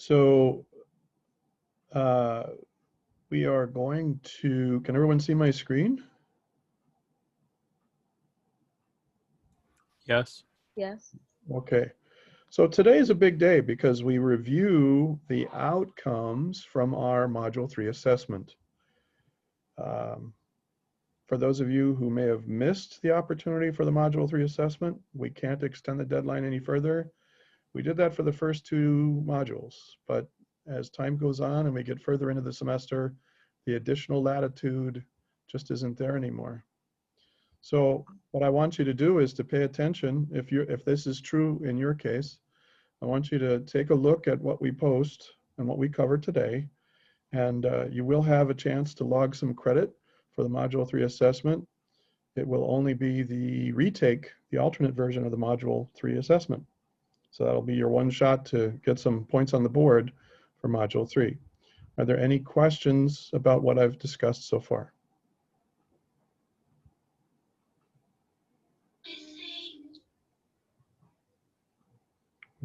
So we are going to, can everyone see my screen? Yes. Yes. Okay. So today is a big day because we review the outcomes from our Module 3 assessment. For those of you who may have missed the opportunity for the Module 3 assessment, we can't extend the deadline any further. We did that for the first two modules, but as time goes on and we get further into the semester, the additional latitude just isn't there anymore. So what I want you to do is to pay attention. If this is true in your case, I want you to take a look at what we post and what we cover today, and you will have a chance to log some credit for the Module 3 assessment. It will only be the retake, the alternate version of the Module 3 assessment. So that'll be your one shot to get some points on the board for Module 3. Are there any questions about what I've discussed so far?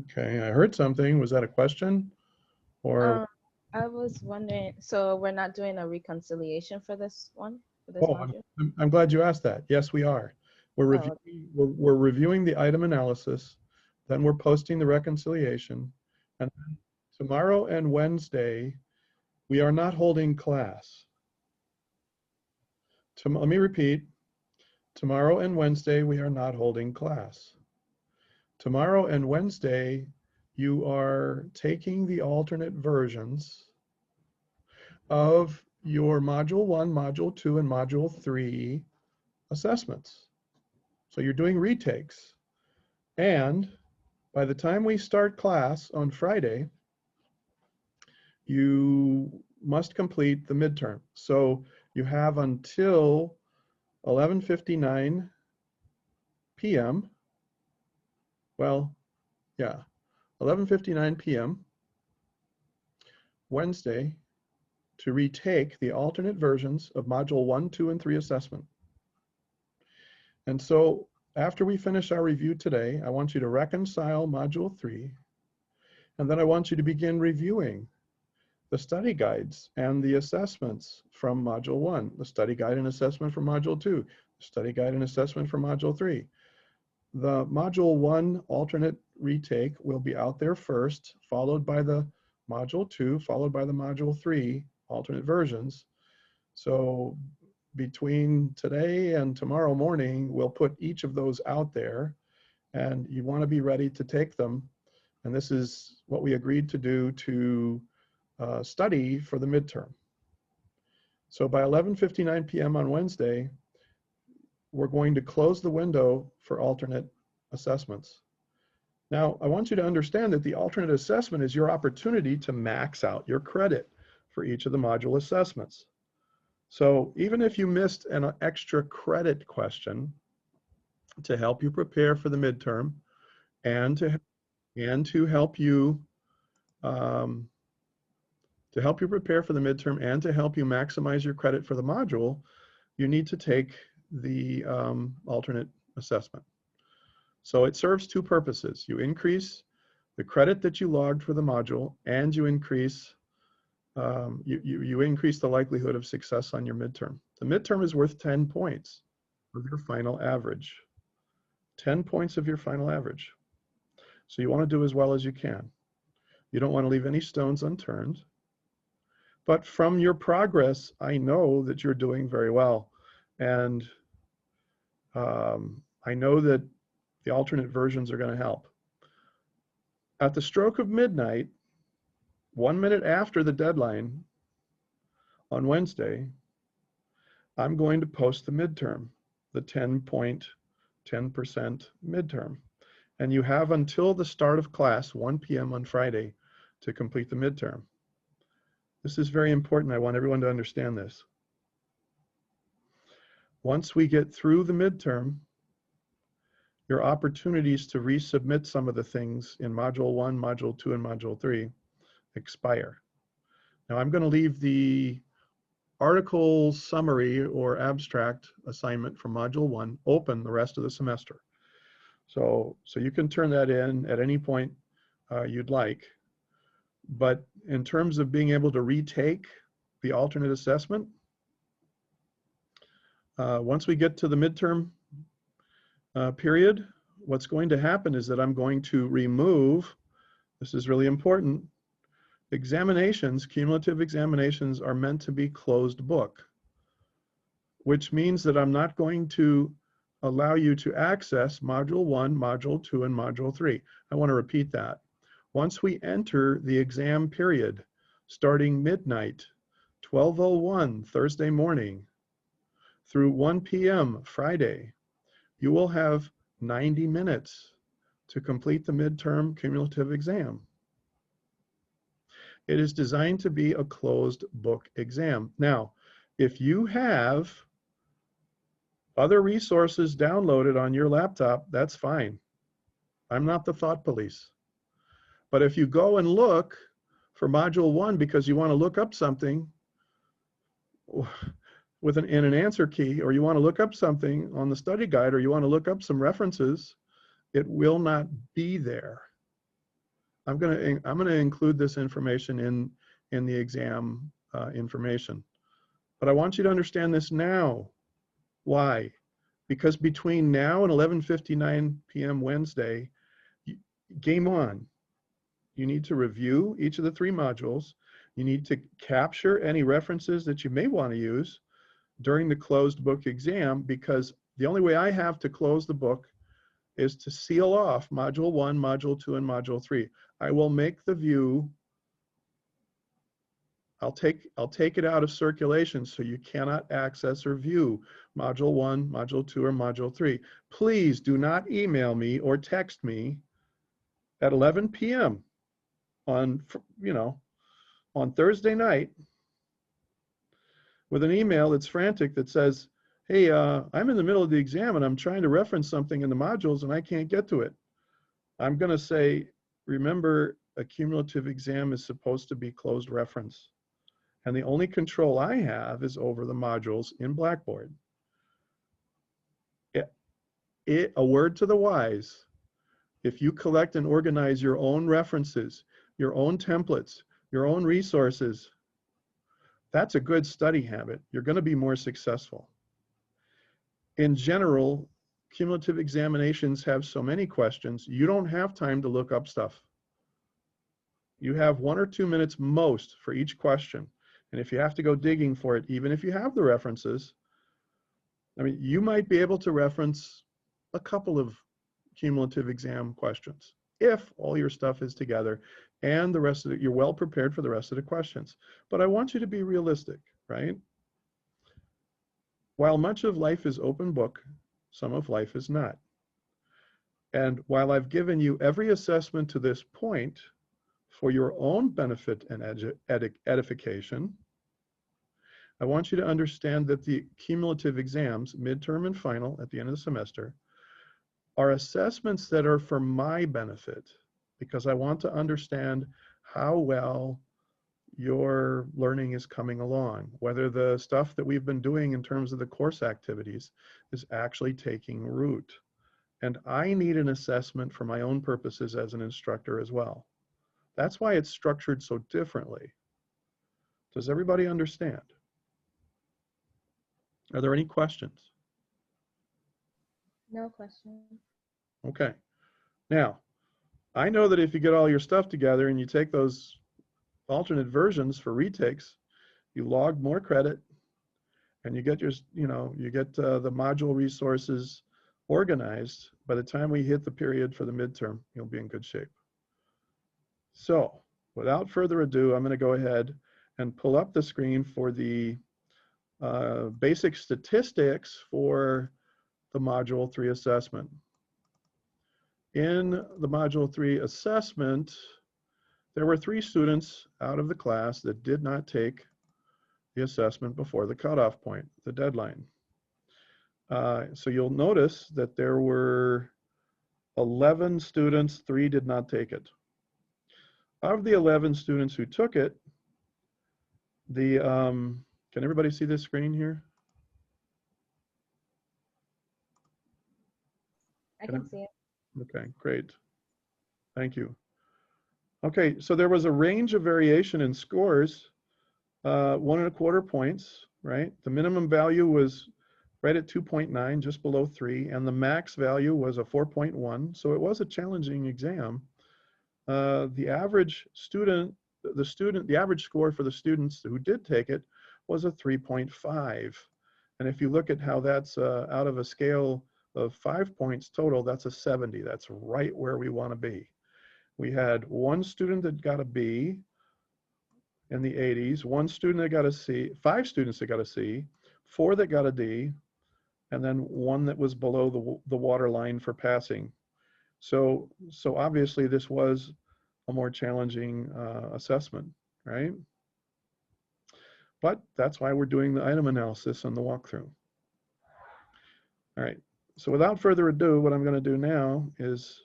Okay, I heard something. Was that a question? Or I was wondering, so we're not doing a reconciliation for this one, for this oh, module? I'm glad you asked that. Yes, we are. We're reviewing the item analysis, then we're posting the reconciliation, and tomorrow and Wednesday, we are not holding class. Let me repeat. Tomorrow and Wednesday, we are not holding class. Tomorrow and Wednesday, you are taking the alternate versions of your Module 1, Module 2, and Module 3 assessments. So you're doing retakes. And by the time we start class on Friday, you must complete the midterm. So you have until 11:59 p.m. Well, yeah, 11:59 p.m. Wednesday to retake the alternate versions of Module 1, 2, and 3 assessment. And so after we finish our review today, I want you to reconcile Module 3, and then I want you to begin reviewing the study guides and the assessments from Module 1, the study guide and assessment for Module 2, the study guide and assessment for Module 3. The Module 1 alternate retake will be out there first, followed by the Module 2, followed by the Module 3 alternate versions. So between today and tomorrow morning, we'll put each of those out there, and you want to be ready to take them. And this is what we agreed to do to study for the midterm. So by 11:59 p.m. on Wednesday, we're going to close the window for alternate assessments. Now, I want you to understand that the alternate assessment is your opportunity to max out your credit for each of the module assessments. So even if you missed an extra credit question to help you prepare for the midterm and to help you prepare for the midterm and to help you maximize your credit for the module, you need to take the alternate assessment. So it serves two purposes. You increase the credit that you logged for the module, and you increase increase the likelihood of success on your midterm. The midterm is worth 10 points of your final average. 10 points of your final average. So you want to do as well as you can. You don't want to leave any stones unturned. But from your progress, I know that you're doing very well. And I know that the alternate versions are going to help. At the stroke of midnight, 1 minute after the deadline on Wednesday, I'm going to post the midterm, the 10% midterm. And you have until the start of class, 1 p.m. on Friday, to complete the midterm. This is very important. I want everyone to understand this. Once we get through the midterm, your opportunities to resubmit some of the things in Module 1, Module 2, and Module 3 expire. Now I'm going to leave the article summary or abstract assignment for Module 1 open the rest of the semester. So you can turn that in at any point you'd like. But in terms of being able to retake the alternate assessment, once we get to the midterm period, what's going to happen is that I'm going to remove, this is really important, examinations, cumulative examinations are meant to be closed book, which means that I'm not going to allow you to access Module 1, Module 2, and Module 3. I want to repeat that. Once we enter the exam period, starting midnight, 12:01 Thursday morning, through 1 p.m. Friday, you will have 90 minutes to complete the midterm cumulative exam. It is designed to be a closed book exam. Now, if you have other resources downloaded on your laptop, that's fine. I'm not the thought police. But if you go and look for Module 1 because you want to look up something in an answer key, or you want to look up something on the study guide, or you want to look up some references, it will not be there. I'm going to include this information in the exam information. But I want you to understand this now. Why? Because between now and 11:59 p.m. Wednesday, game on. You need to review each of the 3 modules. You need to capture any references that you may want to use during the closed book exam, because the only way I have to close the book is to seal off Module 1, Module 2, and Module 3. I will make the view, I'll take it out of circulation so you cannot access or view Module 1, Module 2, or Module 3. Please do not email me or text me at 11 p.m. on Thursday night with an email that's frantic that says, hey, I'm in the middle of the exam and I'm trying to reference something in the modules and I can't get to it. I'm going to say, remember, a cumulative exam is supposed to be closed reference. And the only control I have is over the modules in Blackboard. A word to the wise, if you collect and organize your own references, your own templates, your own resources, that's a good study habit. You're going to be more successful. In general, cumulative examinations have so many questions, you don't have time to look up stuff. You have 1 or 2 minutes most for each question. And if you have to go digging for it, even if you have the references, I mean, you might be able to reference a couple of cumulative exam questions if all your stuff is together and the rest of it, you're well prepared for the rest of the questions. But I want you to be realistic, right? While much of life is open book, some of life is not. And while I've given you every assessment to this point for your own benefit and edification, I want you to understand that the cumulative exams, midterm and final at the end of the semester, are assessments that are for my benefit, because I want to understand how well your learning is coming along, whether the stuff that we've been doing in terms of the course activities is actually taking root. And I need an assessment for my own purposes as an instructor as well. That's why it's structured so differently. Does everybody understand? Are there any questions? No question. Okay. Now, I know that if you get all your stuff together and you take those alternate versions for retakes, you log more credit and you get your, you get the module resources organized. By the time we hit the period for the midterm, you'll be in good shape. So without further ado, I'm going to go ahead and pull up the screen for the basic statistics for the Module 3 assessment. In the Module 3 assessment, there were 3 students out of the class that did not take the assessment before the cutoff point, the deadline. So you'll notice that there were 11 students, 3 did not take it. Of the 11 students who took it, can everybody see this screen here? I can see it. Okay, great. Thank you. Okay, so there was a range of variation in scores, 1.25 points, right? The minimum value was right at 2.9, just below 3, and the max value was a 4.1, so it was a challenging exam. The average student, the average score for the students who did take it was a 3.5. And if you look at how that's out of a scale of 5 points total, that's a 70. That's right where we want to be. We had one student that got a B in the 80s, one student that got a C, 5 students that got a C, 4 that got a D, and then one that was below the water line for passing. So obviously this was a more challenging assessment, right? But that's why we're doing the item analysis and the walkthrough. All right, so without further ado, what I'm going to do now is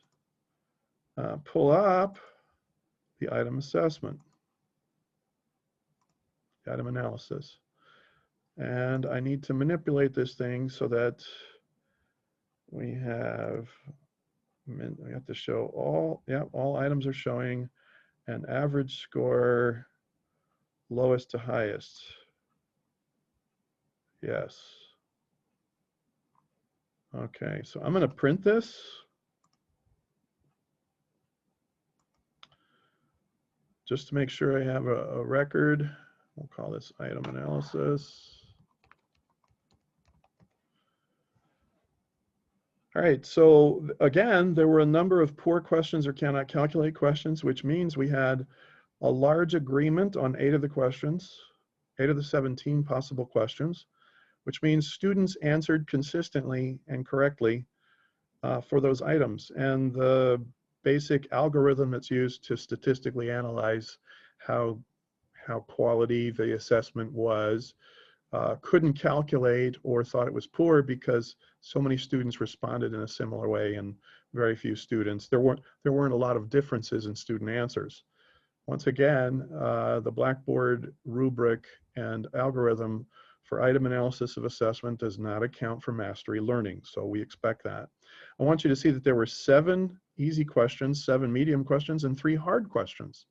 pull up the item assessment, the item analysis. And I need to manipulate this thing so that we have to show all items are showing an average score, lowest to highest. Yes. Okay, so I'm going to print this. Just to make sure I have a record. We'll call this item analysis. All right, so again, there were a number of poor questions or cannot calculate questions, which means we had a large agreement on 8 of the questions, 8 of the 17 possible questions, which means students answered consistently and correctly for those items. And the basic algorithm that's used to statistically analyze how quality the assessment was couldn't calculate or thought it was poor because so many students responded in a similar way and very few students. There weren't a lot of differences in student answers. Once again, the Blackboard rubric and algorithm for item analysis of assessment does not account for mastery learning, so we expect that. I want you to see that there were 7 easy questions, 7 medium questions, and 3 hard questions.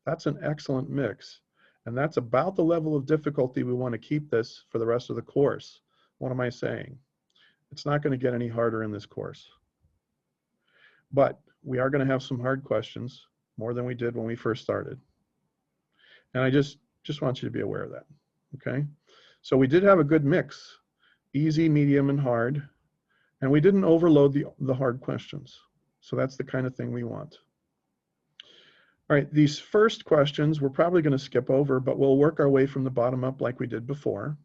That's an excellent mix. And that's about the level of difficulty we want to keep this for the rest of the course. What am I saying? It's not going to get any harder in this course. But we are going to have some hard questions, more than we did when we first started. And I just want you to be aware of that, okay? So we did have a good mix, easy, medium, and hard. And we didn't overload the hard questions. So that's the kind of thing we want. All right, these first questions we're probably going to skip over, but we'll work our way from the bottom up like we did before.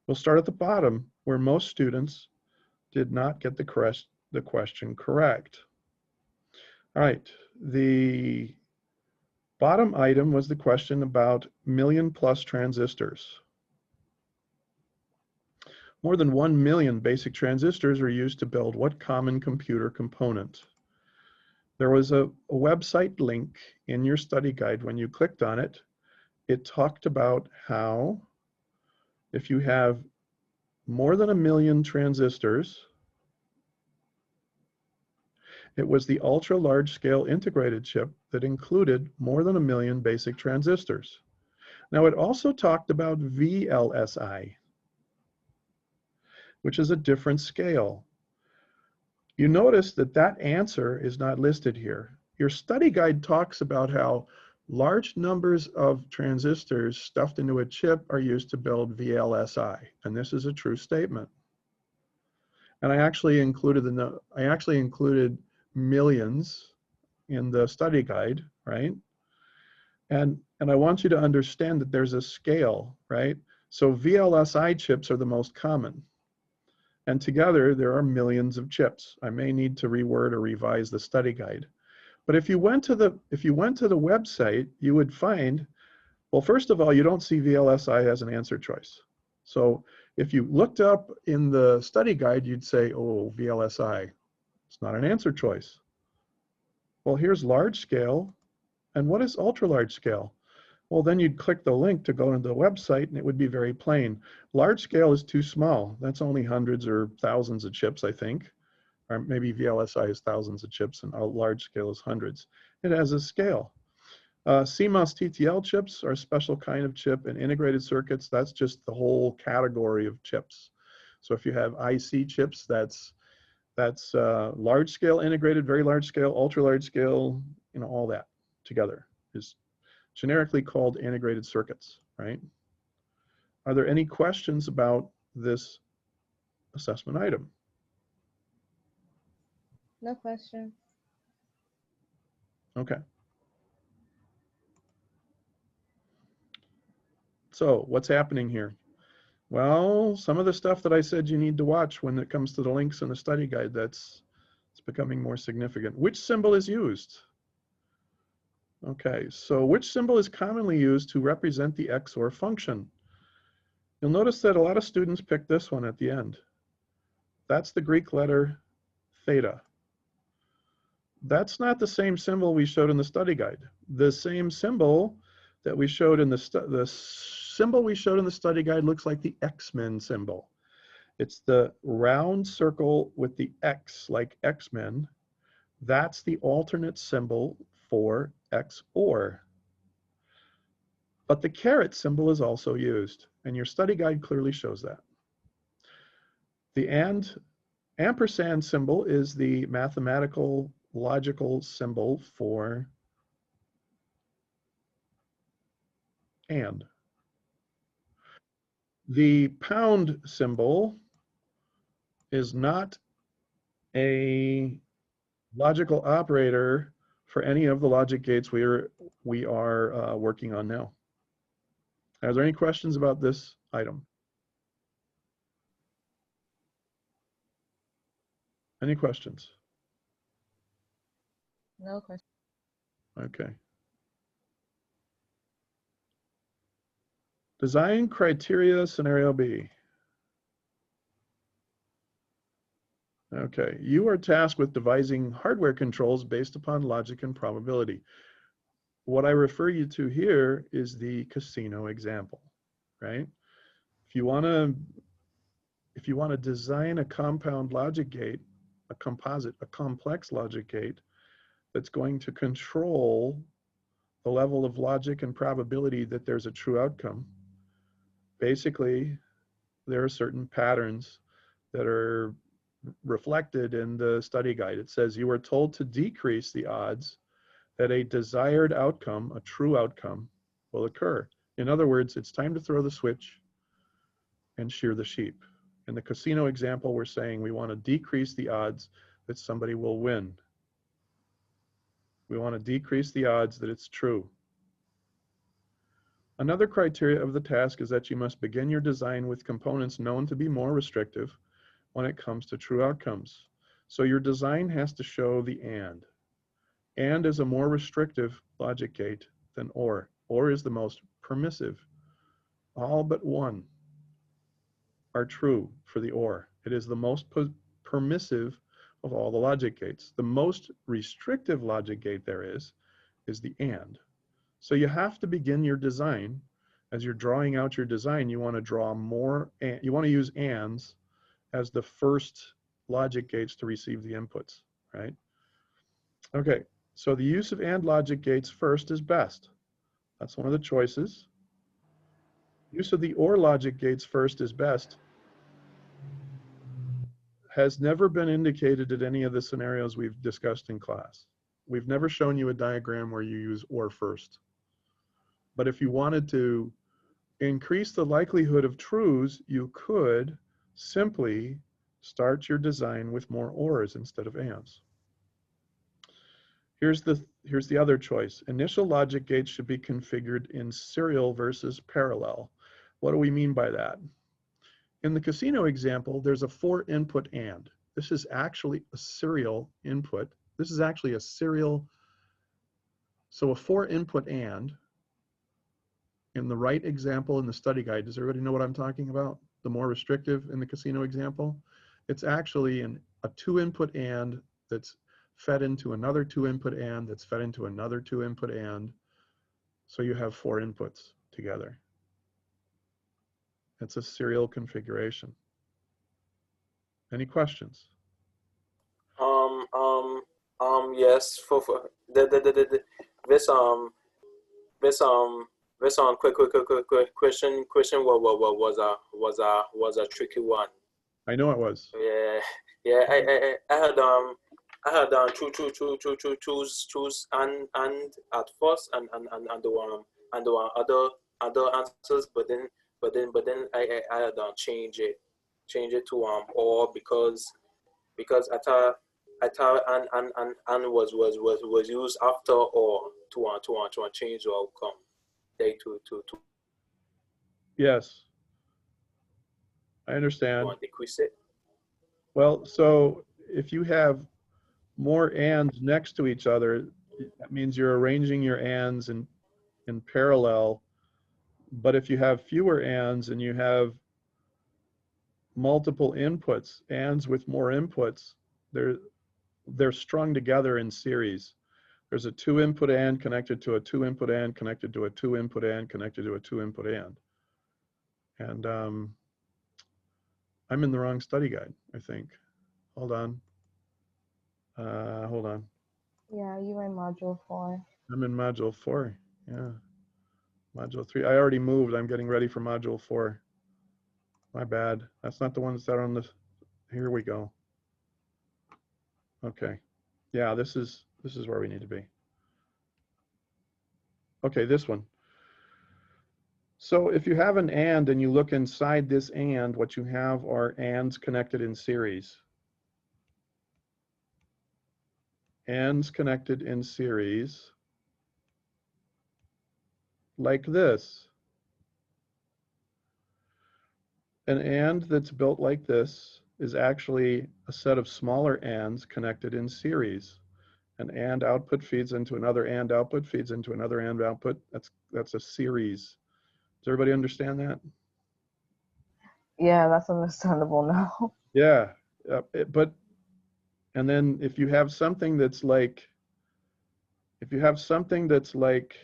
We'll start at the bottom where most students did not get the question correct. All right, the bottom item was the question about million-plus transistors. More than 1 million basic transistors are used to build what common computer component? There was a website link in your study guide. When you clicked on it, it talked about how if you have more than 1 million transistors, it was the ultra large scale integrated chip that included more than 1 million basic transistors. Now it also talked about VLSI, which is a different scale. You notice that that answer is not listed here. Your study guide talks about how large numbers of transistors stuffed into a chip are used to build VLSI, and this is a true statement. And I actually included millions in the study guide, right? And I want you to understand that there's a scale, right? So VLSI chips are the most common. And together, there are millions of chips. I may need to reword or revise the study guide. But if you went to the website, you would find, well, first of all, you don't see VLSI as an answer choice. So if you looked up in the study guide, you'd say, oh, VLSI, it's not an answer choice. Well, here's large scale. And what is ultra large scale? Well, then you'd click the link to go into the website and it would be very plain. Large scale is too small. That's only hundreds or thousands of chips, I think. or maybe VLSI is thousands of chips and large scale is hundreds. It has a scale. CMOS TTL chips are a special kind of chip, and integrated circuits, that's just the whole category of chips. So if you have IC chips, that's large scale integrated, very large scale, ultra large scale, you know, all that together is generically called integrated circuits, right? Are there any questions about this assessment item? No question. Okay. So what's happening here? Well, some of the stuff that I said you need to watch when it comes to the links in the study guide, it's becoming more significant. Which symbol is used? Okay, so which symbol is commonly used to represent the XOR function? You'll notice that a lot of students pick this one at the end. That's the Greek letter theta. That's not the same symbol we showed in the study guide. The same symbol that we showed in the symbol we showed in the study guide looks like the X-Men symbol. It's the round circle with the X, like X-Men. That's the alternate symbol for XOR. But the caret symbol is also used, and your study guide clearly shows that. The ampersand symbol is the mathematical logical symbol for and. The pound symbol is not a logical operator for any of the logic gates we are working on now. Are there any questions about this item? Any questions? No question. Okay. Design criteria scenario B. Okay, you are tasked with devising hardware controls based upon logic and probability. What I refer you to here is the casino example, right? If you want to design a compound logic gate, a complex logic gate that's going to control the level of logic and probability that there's a true outcome, basically there are certain patterns that are reflected in the study guide. It says you are told to decrease the odds that a desired outcome, a true outcome, will occur. In other words, it's time to throw the switch and shear the sheep. In the casino example, we're saying we want to decrease the odds that somebody will win. We want to decrease the odds that it's true. Another criteria of the task is that you must begin your design with components known to be more restrictive when it comes to true outcomes. So your design has to show the AND. AND is a more restrictive logic gate than OR. OR is the most permissive. All but one are true for the OR. It is the most permissive of all the logic gates. The most restrictive logic gate there is the AND. So you have to begin your design. As you're drawing out your design, you want to draw more, you want to use ANDs as the first logic gates to receive the inputs, right? Okay, so the use of AND logic gates first is best. That's one of the choices. Use of the OR logic gates first is best has never been indicated at any of the scenarios we've discussed in class. We've never shown you a diagram where you use OR first. But if you wanted to increase the likelihood of truths, you could simply start your design with more ORs instead of ANDs. Here's the other choice. Initial logic gates should be configured in serial versus parallel. What do we mean by that? In the casino example, there's a 4-input AND. This is actually a serial input. This is actually a serial, so a 4-input AND. In the right example in the study guide, does everybody know what I'm talking about? The more restrictive in the casino example? It's actually a 2-input AND that's fed into another 2-input AND that's fed into another 2-input AND. So you have 4 inputs together. It's a serial configuration. Any questions? yes, for the this quick question was a tricky one. I know it was. Yeah, yeah. I had choose and at first and the one other answers, but then I had change it to or because I thought and was used after or to change the outcome. They to Yes, I understand. decrease it. Well, so if you have more ands next to each other, that means you're arranging your ands in parallel. But if you have fewer ands and you have multiple inputs, ands with more inputs, they're strung together in series. There's a 2-input and connected to a 2-input and connected to a 2-input and connected to a 2-input and. And I'm in the wrong study guide, I think. Hold on. Hold on. Yeah, you in module 4. I'm in module 4. Yeah. Module 3. I already moved. I'm getting ready for module 4. My bad. That's not the one that's out on the. Here we go. Okay. Yeah, this is where we need to be. Okay, this one. So if you have an and you look inside this and, what you have are ands connected in series. Ands connected in series like this. An and that's built like this is actually a set of smaller ands connected in series. An and output feeds into another and output feeds into another and output. That's a series. Does everybody understand that? Yeah, that's understandable now. Yeah, and then if you have something that's like, if you have something like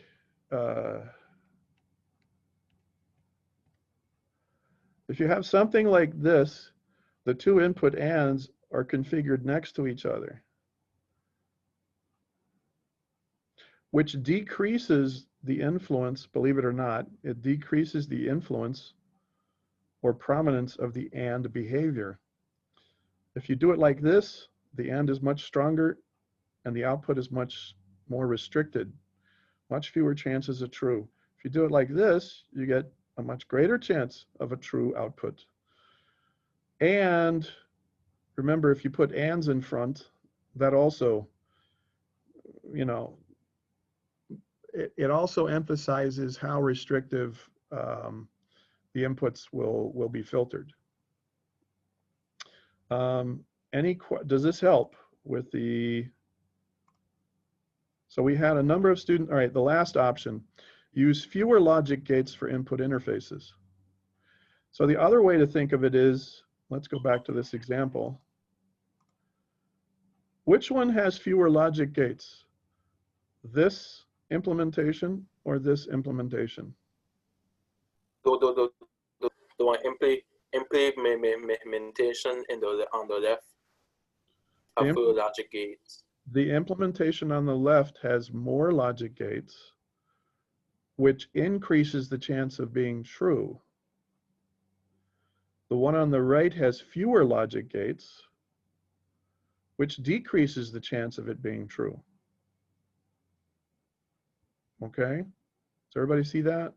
this, the 2 input ands are configured next to each other, which decreases the influence, believe it or not, it decreases the influence or prominence of the and behavior. If you do it like this, the and is much stronger and the output is much more restricted, much fewer chances of true. If you do it like this, you get a much greater chance of a true output. And remember, if you put ands in front, that also, you know, it also emphasizes how restrictive the inputs will be filtered. Does this help with the, so we had a number of students, all right, the last option, use fewer logic gates for input interfaces. So the other way to think of it is, let's go back to this example. Which one has fewer logic gates? This implementation or this implementation? The one implementation on the left of the logic gates. The implementation on the left has more logic gates, which increases the chance of being true. The one on the right has fewer logic gates, which decreases the chance of it being true. Okay, does everybody see that?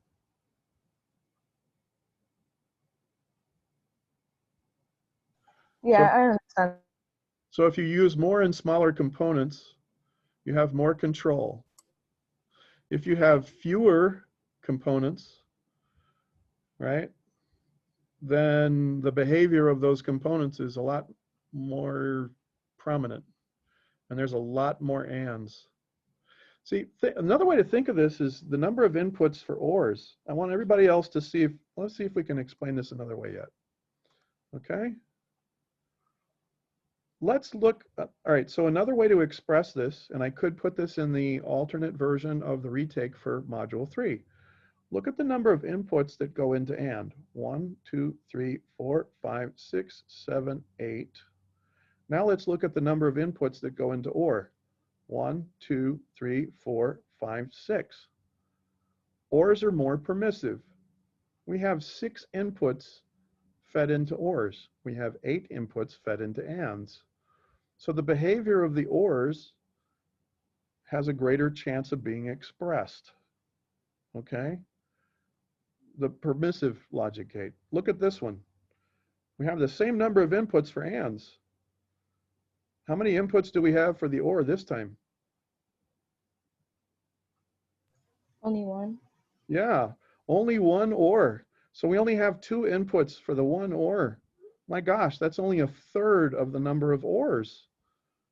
Yeah, I understand. So if you use more and smaller components, you have more control. If you have fewer components, right, then the behavior of those components is a lot more prominent, and there's a lot more ands. See, another way to think of this is the number of inputs for ORs. I want everybody else to see if, let's see if we can explain this another way yet. Okay? Let's look, all right, so another way to express this, and I could put this in the alternate version of the retake for module 3. Look at the number of inputs that go into AND. 1, 2, 3, 4, 5, 6, 7, 8. Now let's look at the number of inputs that go into OR. 1, 2, 3, 4, 5, 6. ORs are more permissive. We have 6 inputs fed into ORs. We have 8 inputs fed into ANDs. So the behavior of the ORs has a greater chance of being expressed. Okay? The permissive logic gate. Look at this one. We have the same number of inputs for ANDs. How many inputs do we have for the OR this time? Only one. Yeah, only one OR. So we only have 2 inputs for the one OR. My gosh, that's only a third of the number of ORs,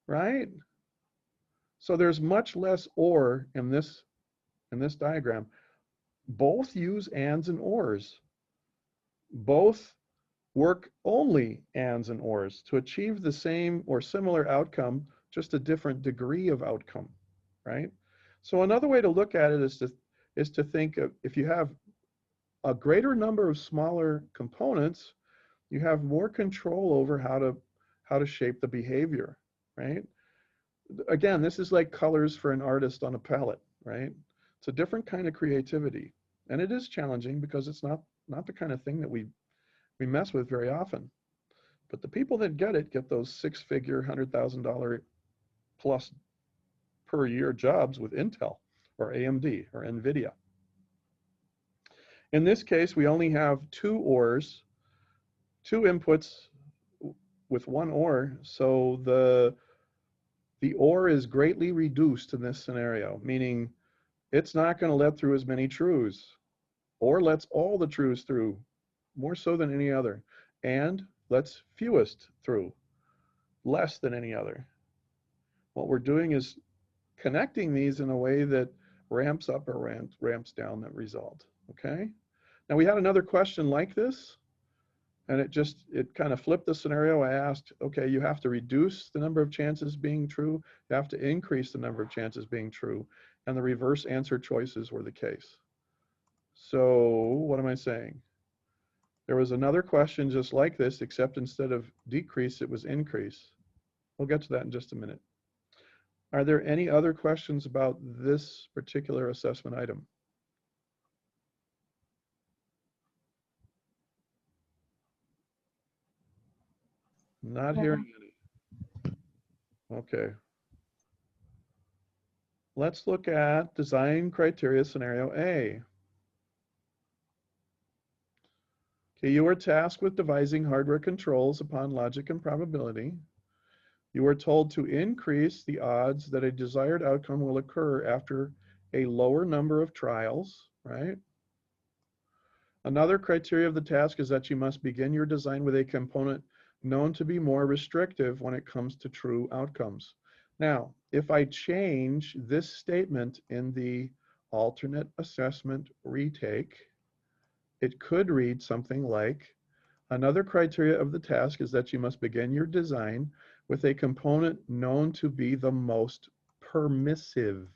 right? So there's much less OR in this diagram. Both use ANDs and ORs. Both work only ANDs and ORs to achieve the same or similar outcome, just a different degree of outcome, right? So another way to look at it is to think of, if you have a greater number of smaller components, you have more control over how to shape the behavior, right? Again, this is like colors for an artist on a palette, right? It's a different kind of creativity, and it is challenging because it's not the kind of thing that we mess with very often. But the people that get it get those 6-figure, $100,000 plus per year jobs with Intel or AMD or NVIDIA. In this case, we only have 2 ORs, 2 inputs with 1 OR, so the OR is greatly reduced in this scenario, meaning it's not going to let through as many truths, or lets all the truths through, more so than any other, and lets fewest through, less than any other. What we're doing is connecting these in a way that ramps up or ramps down that result, okay? Now we had another question like this, and it kind of flipped the scenario. I asked, okay, you have to reduce the number of chances being true, you have to increase the number of chances being true, and the reverse answer choices were the case. So what am I saying? There was another question just like this, except instead of decrease, it was increase. We'll get to that in just a minute. Are there any other questions about this particular assessment item? Not hearing any. Okay. Let's look at design criteria scenario A. Okay, you are tasked with devising hardware controls upon logic and probability. You are told to increase the odds that a desired outcome will occur after a lower number of trials, right? Another criteria of the task is that you must begin your design with a component known to be more restrictive when it comes to true outcomes. Now, if I change this statement in the alternate assessment retake, it could read something like, another criteria of the task is that you must begin your design with a component known to be the most permissive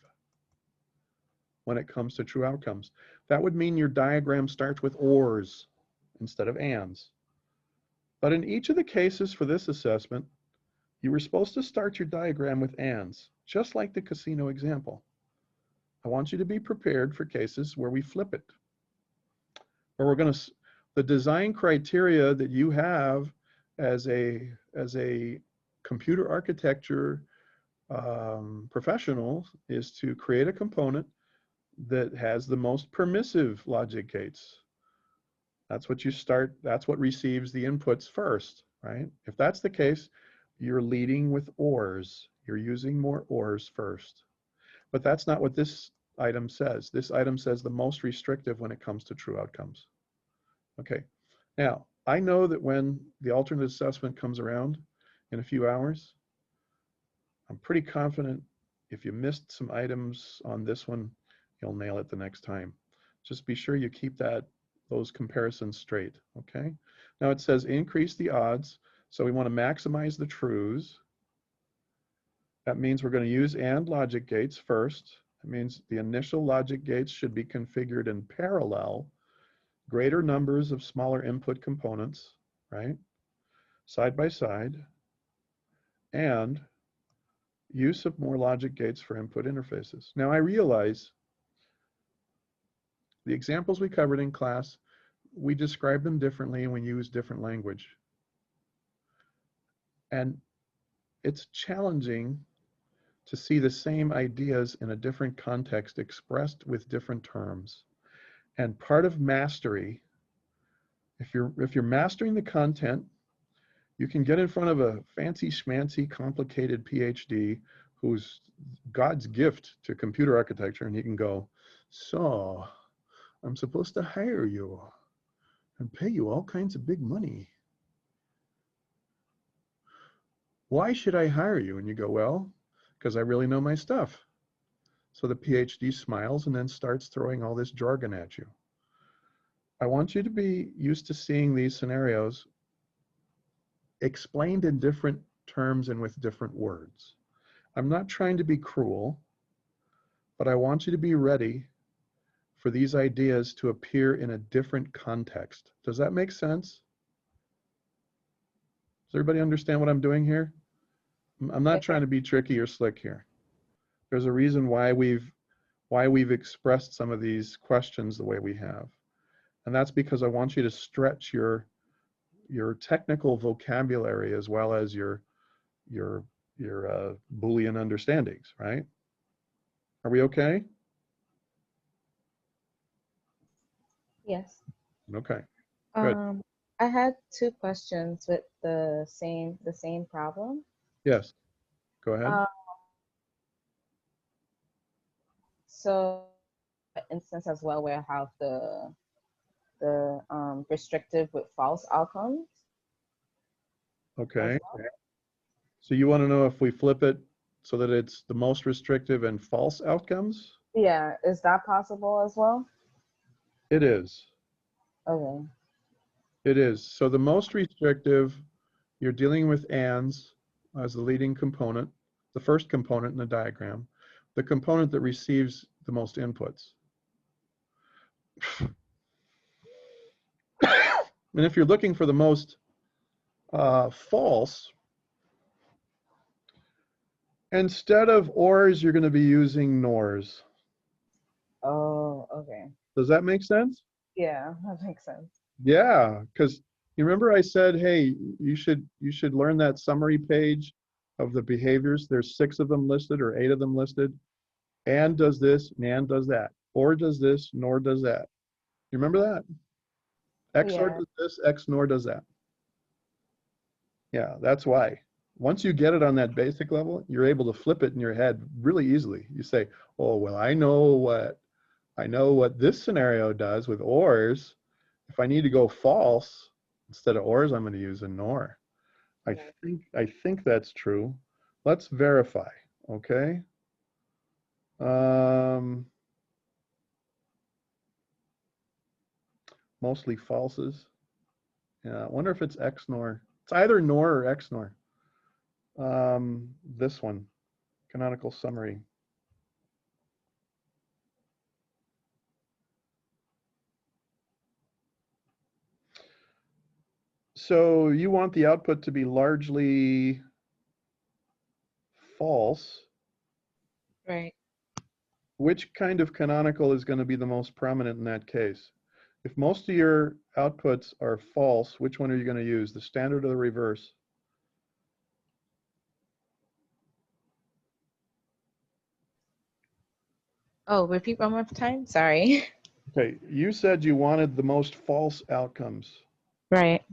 when it comes to true outcomes. That would mean your diagram starts with ORs instead of ANDs. But in each of the cases for this assessment, you were supposed to start your diagram with ANDs, just like the casino example. I want you to be prepared for cases where we flip it. Where we're going to, the design criteria that you have as a computer architecture professional is to create a component that has the most permissive logic gates. That's what you start, that's what receives the inputs first, right? If that's the case, you're leading with ORs. You're using more ORs first. But that's not what this item says. This item says the most restrictive when it comes to true outcomes. Okay, now I know that when the alternate assessment comes around in a few hours, I'm pretty confident if you missed some items on this one, you'll nail it the next time. Just be sure you keep those comparisons straight, okay? Now it says increase the odds, so we want to maximize the truths. That means we're going to use AND logic gates first. That means the initial logic gates should be configured in parallel, greater numbers of smaller input components, right? Side by side. And use of more logic gates for input interfaces. Now I realize the examples we covered in class, we describe them differently and we use different language. And it's challenging to see the same ideas in a different context expressed with different terms. And part of mastery, if you're mastering the content, you can get in front of a fancy schmancy complicated PhD who's God's gift to computer architecture, and he can go, so I'm supposed to hire you and pay you all kinds of big money. Why should I hire you? And you go, well, because I really know my stuff. So the PhD smiles and then starts throwing all this jargon at you. I want you to be used to seeing these scenarios explained in different terms and with different words. I'm not trying to be cruel, but I want you to be ready for these ideas to appear in a different context. Does that make sense? Does everybody understand what I'm doing here? I'm not trying to be tricky or slick here. There's a reason why we've expressed some of these questions the way we have. And that's because I want you to stretch your technical vocabulary as well as your Boolean understandings, right? Are we okay? Yes. Okay. Good. I had two questions with the same problem. Yes. Go ahead. So, instance as well where I have the restrictive with false outcomes. Okay. So you want to know if we flip it so that it's the most restrictive and false outcomes? Yeah, is that possible as well? It is. Okay. It is. So the most restrictive, you're dealing with ands as the leading component, the first component in the diagram, the component that receives the most inputs. And if you're looking for the most false, instead of ors, you're going to be using nors. Oh, okay. Does that make sense? Yeah, that makes sense. Yeah, because you remember I said, hey, you should learn that summary page of the behaviors. There's 6 of them listed or 8 of them listed. And does this, and does that. Or does this, nor does that. You remember that? XOR does this, X nor does that. Yeah, that's why. Once you get it on that basic level, you're able to flip it in your head really easily. You say, oh, well, I know what this scenario does with ORs. If I need to go false, instead of ORs, I'm going to use a NOR. I think that's true. Let's verify, okay? Mostly falses. Yeah, I wonder if it's XNOR. It's either NOR or XNOR. This one, canonical summary. So you want the output to be largely false. Right. Which kind of canonical is going to be the most prominent in that case? If most of your outputs are false, which one are you going to use, the standard or the reverse? Oh, repeat one more time? Sorry. Okay, you said you wanted the most false outcomes. Right.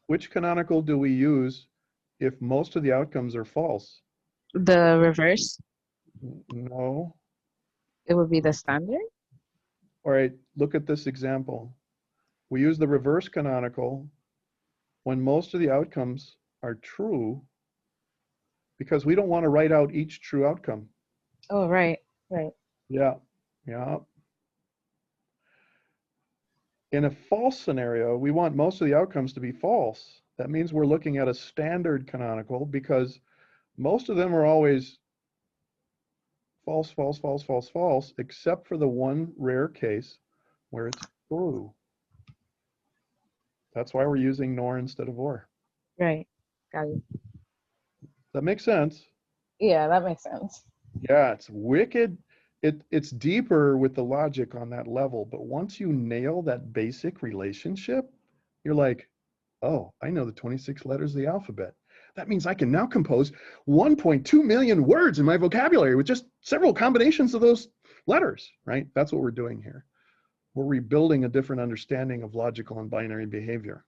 Which canonical do we use if most of the outcomes are false? The reverse, No. it would be the standard? All right, look at this example. We use the reverse canonical when most of the outcomes are true because we don't want to write out each true outcome. Oh, right. Yeah. In a false scenario, we want most of the outcomes to be false. That means we're looking at a standard canonical because most of them are always false, false, false, false, false, except for the one rare case where it's true. That's why we're using nor instead of or. Right. Got it. that make sense? Yeah, that makes sense. Yeah, it's wicked. It's deeper with the logic on that level, but once you nail that basic relationship, you're like, oh, I know the 26 letters of the alphabet. That means I can now compose 1.2 million words in my vocabulary with just several combinations of those letters, right? That's what we're doing here. We're rebuilding a different understanding of logical and binary behavior,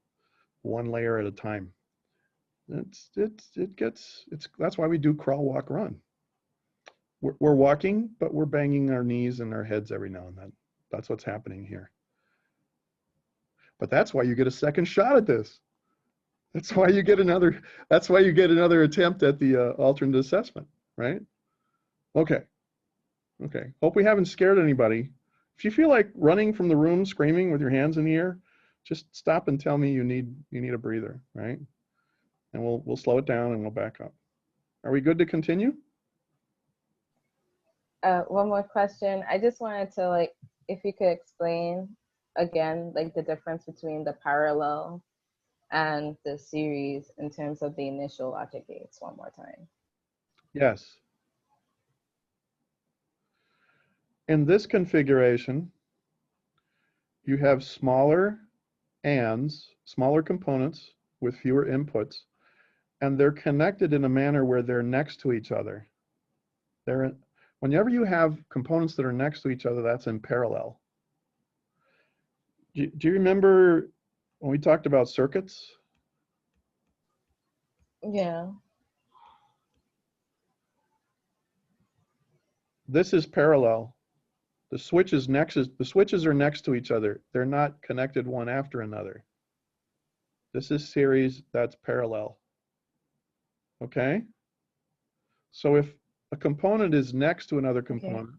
one layer at a time. That's why we do crawl, walk, run. We're walking, but we're banging our knees and our heads every now and then. That's what's happening here. But that's why you get a second shot at this. That's why you get another attempt at the alternate assessment, right? Okay. Okay. Hope we haven't scared anybody. If you feel like running from the room screaming with your hands in the air, just stop and tell me you need a breather, right? And we'll slow it down and we'll back up. Are we good to continue? One more question. I just wanted to, like, if you could explain again, like, the difference between the parallel and the series in terms of the initial logic gates one more time. Yes. In this configuration, you have smaller ands, smaller components with fewer inputs, and they're connected in a manner where they're next to each other. Whenever you have components that are next to each other, that's in parallel. Do you remember when we talked about circuits? Yeah. This is parallel. The switches are next to each other. They're not connected one after another. This is series, that's parallel. Okay? So if a component is next to another component, okay.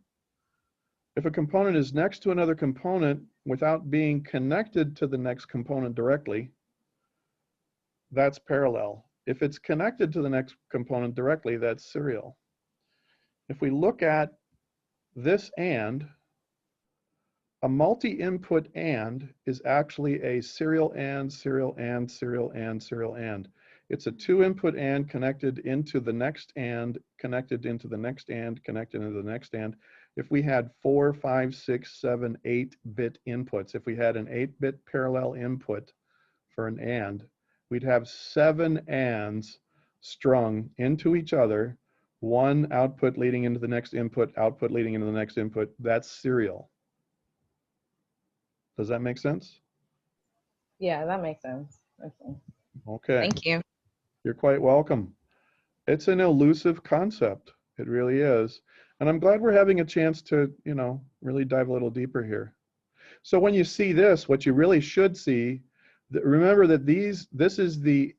If a component is next to another component without being connected to the next component directly, that's parallel. If it's connected to the next component directly, that's serial. If we look at this AND, a multi-input AND is actually a serial AND, serial AND, serial AND, serial AND. It's a two-input AND connected into the next AND, connected into the next AND, connected into the next AND. If we had 4, 5, 6, 7, 8-bit inputs, if we had an 8-bit parallel input for an AND, we'd have 7 ANDs strung into each other, one output leading into the next input, output leading into the next input. That's serial. Does that make sense? Yeah, that makes sense. Okay. Thank you. You're quite welcome. It's an elusive concept. It really is. And I'm glad we're having a chance to, really dive a little deeper here. So when you see this, what you really should see, remember that this is the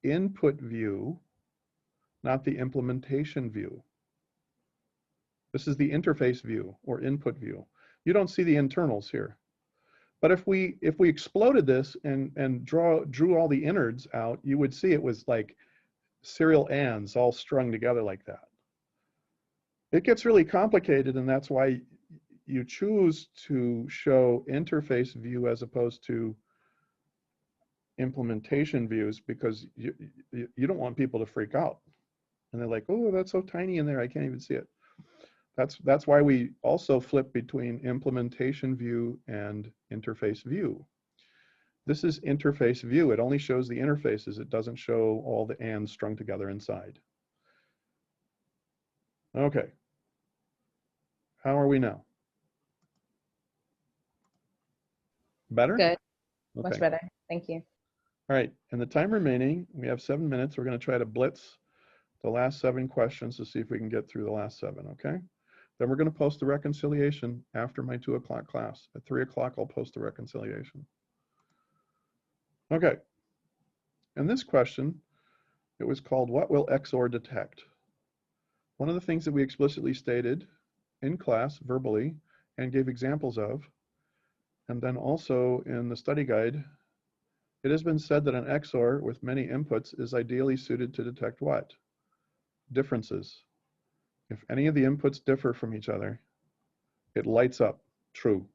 input view, not the implementation view. This is the interface view or input view. You don't see the internals here. But if we exploded this and drew all the innards out, you would see it was like serial ANDs all strung together like that. It gets really complicated, and that's why you choose to show interface view as opposed to implementation views, because you don't want people to freak out. And they're like, oh, that's so tiny in there, I can't even see it. That's why we also flip between implementation view and interface view. This is interface view. It only shows the interfaces. It doesn't show all the ANDs strung together inside. Okay. How are we now? Better? Good. Okay. Much better. Thank you. All right. In the time remaining, we have 7 minutes. We're going to try to blitz the last 7 questions to see if we can get through the last 7, okay? Then we're going to post the reconciliation after my 2 o'clock class. At 3 o'clock, I'll post the reconciliation. Okay. In this question, it was called, what will XOR detect? One of the things that we explicitly stated in class verbally and gave examples of, and then also in the study guide, it has been said that an XOR with many inputs is ideally suited to detect what? Differences. If any of the inputs differ from each other, it lights up true.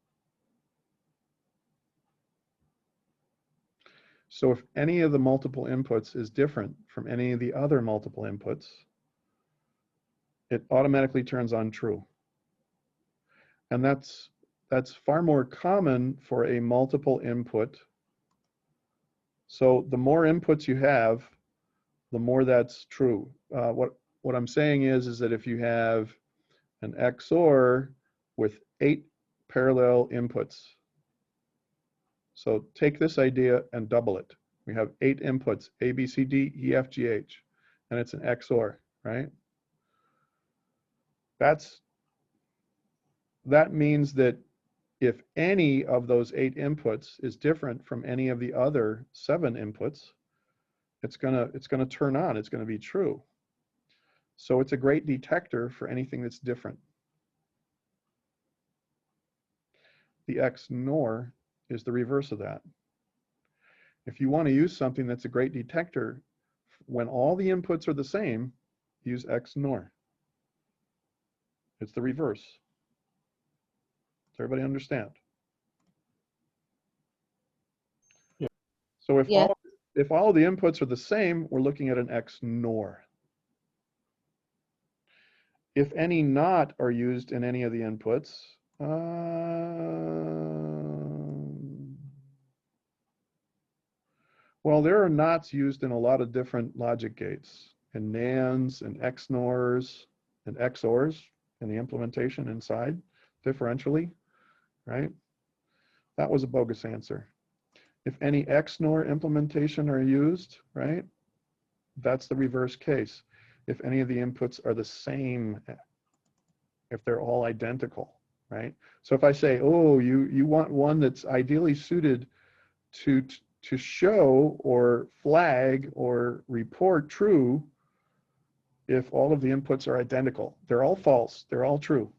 So if any of the multiple inputs is different from any of the other multiple inputs, it automatically turns on true. And that's far more common for a multiple input. So the more inputs you have, the more that's true. What I'm saying is that if you have an XOR with 8 parallel inputs, so take this idea and double it. We have 8 inputs, A, B, C, D, E, F, G, H, and it's an XOR, right? That means that if any of those 8 inputs is different from any of the other 7 inputs, it's gonna turn on, it's gonna be true. So it's a great detector for anything that's different. The XNOR is the reverse of that. If you want to use something that's a great detector, when all the inputs are the same, use XNOR. It's the reverse. Does everybody understand? Yeah. So if Yeah. all the inputs are the same, we're looking at an XNOR. If any not are used in any of the inputs, well, there are nots used in a lot of different logic gates, and NANDs and XNORs and XORs in the implementation inside differentially, right? That was a bogus answer. If any XNOR implementation are used, right, that's the reverse case. If any of the inputs are the same, if they're all identical, right? So if I say, oh, you want one that's ideally suited to show or flag or report true if all of the inputs are identical. They're all false, they're all true,